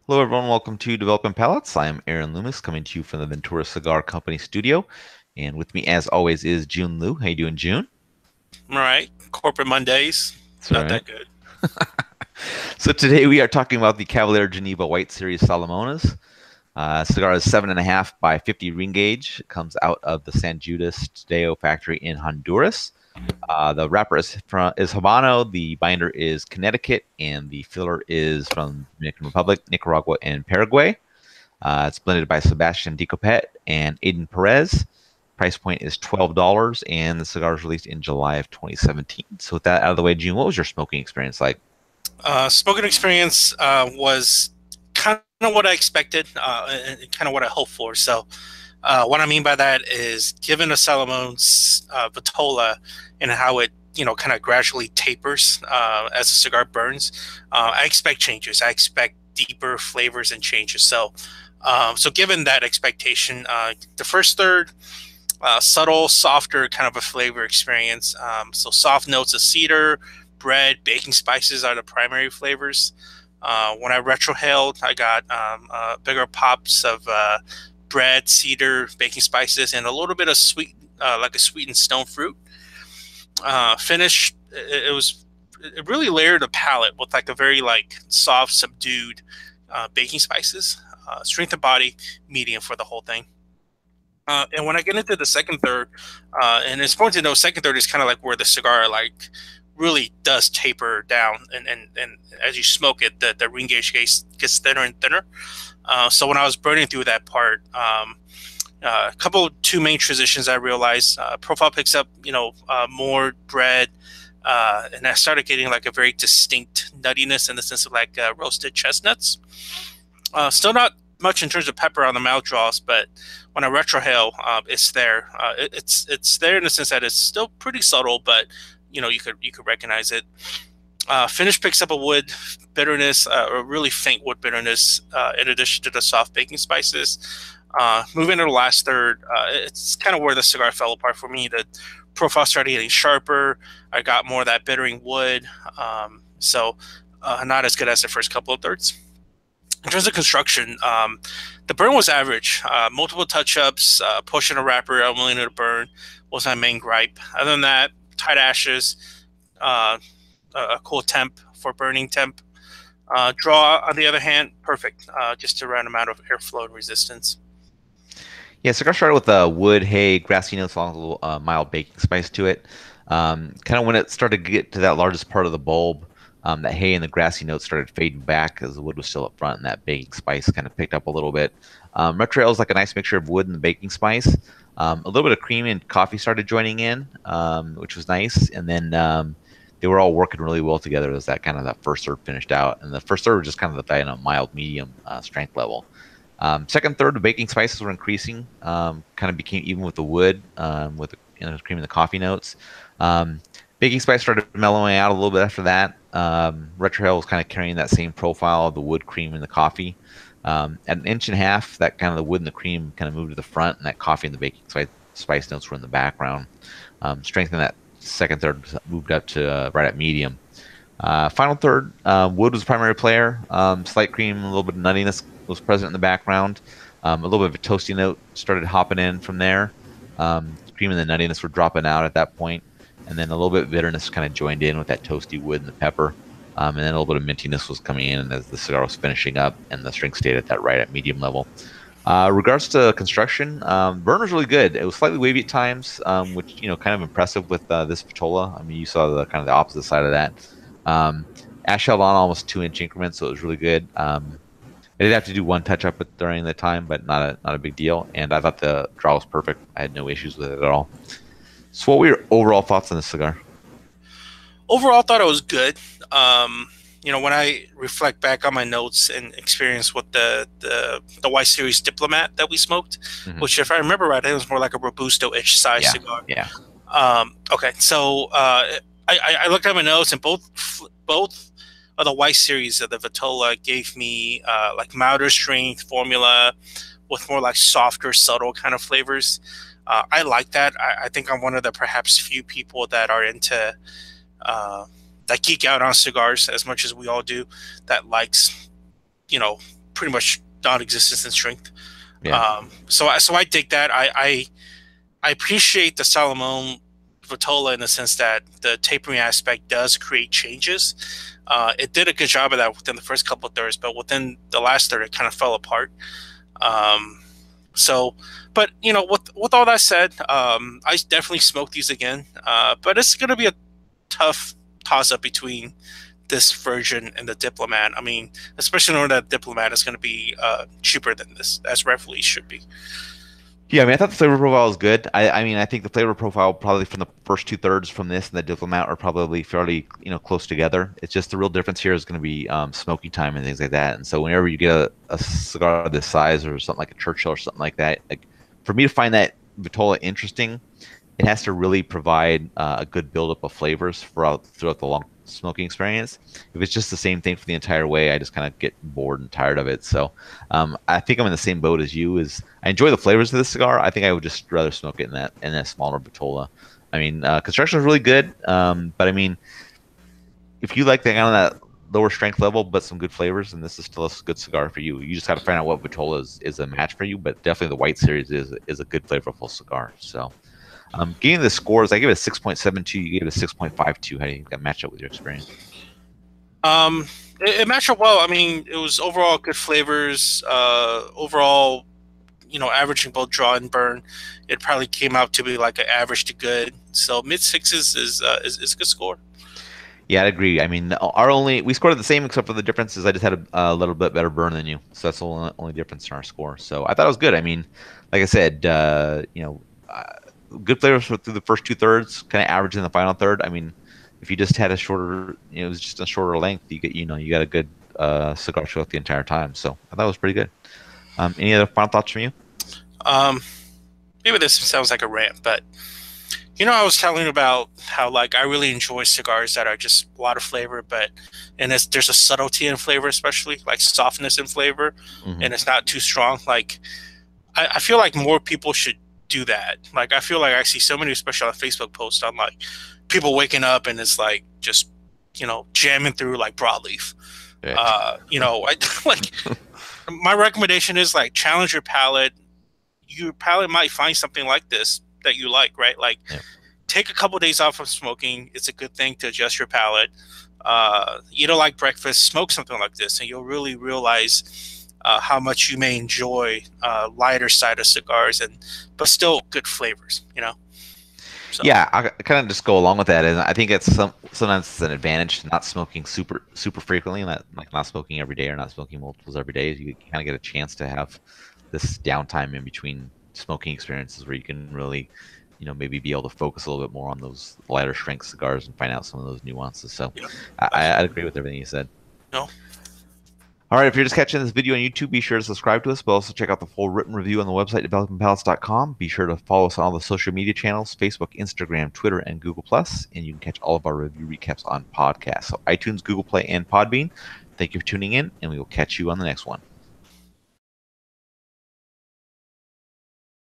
Hello, everyone. Welcome to Developing Palates. I am Aaron Loomis, coming to you from the Ventura Cigar Company studio. And with me, as always, is June Liu. How you doing, June? All right. Corporate Mondays, That's all not right. that good. So today we are talking about the Cavalier Geneva White Series Salomones. Cigar is 7.5 by 50 ring gauge. It comes out of the San Judas Tadeo factory in Honduras. The wrapper is Habano, the binder is Connecticut, and the filler is from Dominican Republic, Nicaragua, and Paraguay. It's blended by Sebastian Dicopet and Aiden Perez. Price point is $12, and the cigar was released in July of 2017. So with that out of the way, June, what was your smoking experience like? Smoking experience was kind of what I expected and kind of what I hoped for. So, what I mean by that is, given the Salomones Vitola and how it kind of gradually tapers as the cigar burns, I expect changes. I expect deeper flavors and changes. So given that expectation, the first third. Subtle, softer kind of a flavor experience. So soft notes of cedar, bread, baking spices are the primary flavors. When I retrohaled, I got bigger pops of bread, cedar, baking spices, and a little bit of sweet, like a sweetened stone fruit. Finish, it really layered the palate with like a very like soft, subdued baking spices. Strength of body, medium for the whole thing. And when I get into the second third, and it's important to know, second third is kind of like where the cigar like really does taper down, and as you smoke it, the ring gauge gets thinner and thinner. So when I was burning through that part, a couple two main transitions I realized. Profile picks up, more bread, and I started getting like a very distinct nuttiness in the sense of like roasted chestnuts. Still not much in terms of pepper on the mouth draws, but when I retrohale, it's there. It's there in the sense that it's still pretty subtle, but you could recognize it. Finish picks up a wood bitterness, a really faint wood bitterness, in addition to the soft baking spices. Moving to the last third, it's kind of where the cigar fell apart for me. The profile started getting sharper. I got more of that bittering wood, so not as good as the first couple of thirds. In terms of construction, the burn was average. Multiple touch-ups, pushing a wrapper I'm willing to burn was my main gripe. Other than that, tight ashes, uh, a cool temp for burning temp. Draw, on the other hand, perfect. Just a right amount of airflow and resistance. Yeah, cigar started with wood, hay, grassy notes, along with a little mild baking spice to it. Kind of when it started to get to that largest part of the bulb, that hay and the grassy notes started fading back as the wood was still up front, and that baking spice kind of picked up a little bit. Red Trail is like a nice mixture of wood and the baking spice. A little bit of cream and coffee started joining in, which was nice, and then they were all working really well together as that kind of that first third finished out, and the first third was just kind of the mild medium strength level. Second, third, the baking spices were increasing. Kind of became even with the wood, with the cream and the coffee notes. Baking spice started mellowing out a little bit after that. Retrohale was kind of carrying that same profile of the wood, cream, and the coffee. At an inch and a half, that kind of the wood and the cream kind of moved to the front, and that coffee and the baking spice notes were in the background. Strength in that second third moved up to right at medium. Final third, wood was the primary player. Slight cream, a little bit of nuttiness was present in the background. A little bit of a toasty note started hopping in from there. Cream and the nuttiness were dropping out at that point, and then a little bit of bitterness kind of joined in with that toasty wood and the pepper. And then a little bit of mintiness was coming in as the cigar was finishing up, and the strength stayed at that right at medium level. Regards to construction, burn was really good. It was slightly wavy at times, which kind of impressive with this Vitola. I mean, you saw the kind of the opposite side of that. Ash held on almost 2 inch increments, so it was really good. I did have to do one touch up during the time, but not a big deal. And I thought the draw was perfect. I had no issues with it at all. So, what were your overall thoughts on the cigar? Overall, I thought it was good. When I reflect back on my notes and experience with the Y Series Diplomat that we smoked, Hmm. which, if I remember right, it was more like a Robusto-ish size Yeah, cigar. yeah, Okay, so I looked at my notes, and both of the Y series of the Vitola gave me like milder strength formula with more like softer, subtle kind of flavors. I like that. I think I'm one of the perhaps few people that are into that geek out on cigars as much as we all do. That likes, you know, pretty much non-existent in strength. Yeah. So I dig that. I appreciate the Salomon Vitola in the sense that the tapering aspect does create changes. It did a good job of that within the first couple of thirds, but within the last third, it kind of fell apart. Um, so, but with all that said, I definitely smoke these again. But it's going to be a tough toss up between this version and the Diplomat. I mean, especially knowing that Diplomat is going to be cheaper than this, as rightfully should be. Yeah, I mean, I thought the flavor profile was good. I mean, I think the flavor profile probably from the first two thirds from this and the Diplomat are probably fairly, close together. It's just the real difference here is going to be smoky time and things like that. And so whenever you get a cigar of this size or something like a Churchill or something like that, like for me to find that Vitola interesting, it has to really provide a good buildup of flavors throughout the long smoking experience. If it's just the same thing for the entire way, I just kind of get bored and tired of it. So I think I'm in the same boat as you. Is I enjoy the flavors of this cigar. I think I would just rather smoke it in that smaller Vitola. I mean, construction is really good, but I mean, if you like the kind of that lower strength level but some good flavors, then this is still a good cigar for you. You just got to find out what Vitola is a match for you. But definitely the White Series is a good flavorful cigar. So. Getting the scores, I give it a 6.72. You gave it a 6.52. How do you think that match up with your experience? It matched up well. I mean, it was overall good flavors. Overall, averaging both draw and burn, it probably came out to be like an average to good. So mid sixes is a good score. Yeah, I agree. I mean, we scored the same except for the difference is I just had a little bit better burn than you, so that's the only difference in our score. So I thought it was good. I mean, like I said, good flavors through the first two thirds, kind of average in the final third. I mean, if you just had a shorter, it was just a shorter length, you got a good cigar throughout the entire time. So I thought it was pretty good. Any other final thoughts from you? Maybe this sounds like a rant, but I was telling you about how like I really enjoy cigars that are just a lot of flavor, and there's a subtlety in flavor, especially like softness in flavor, and it's not too strong. Like I feel like more people should do that. Like I feel like I see so many, especially on Facebook posts on like people waking up and it's like just jamming through like broadleaf. Yeah. I like my recommendation is like challenge your palate. Your palate might find something like this that you like, right? Like take a couple of days off of smoking. It's a good thing to adjust your palate. Eat a like breakfast, smoke something like this, and you'll really realize how much you may enjoy lighter side of cigars, but still good flavors, So. Yeah, I kind of just go along with that, and I think it's sometimes it's an advantage to not smoking super frequently, not smoking every day or not smoking multiples every day. You kind of get a chance to have this downtime in between smoking experiences where you can really, maybe be able to focus a little bit more on those lighter strength cigars and find out some of those nuances. So, yeah. I agree with everything you said. No. All right, if you're just catching this video on YouTube, be sure to subscribe to us, but also check out the full written review on the website, developingpalates.com. Be sure to follow us on all the social media channels, Facebook, Instagram, Twitter, and Google+, and you can catch all of our review recaps on podcasts. So iTunes, Google Play, and Podbean. Thank you for tuning in, and we will catch you on the next one.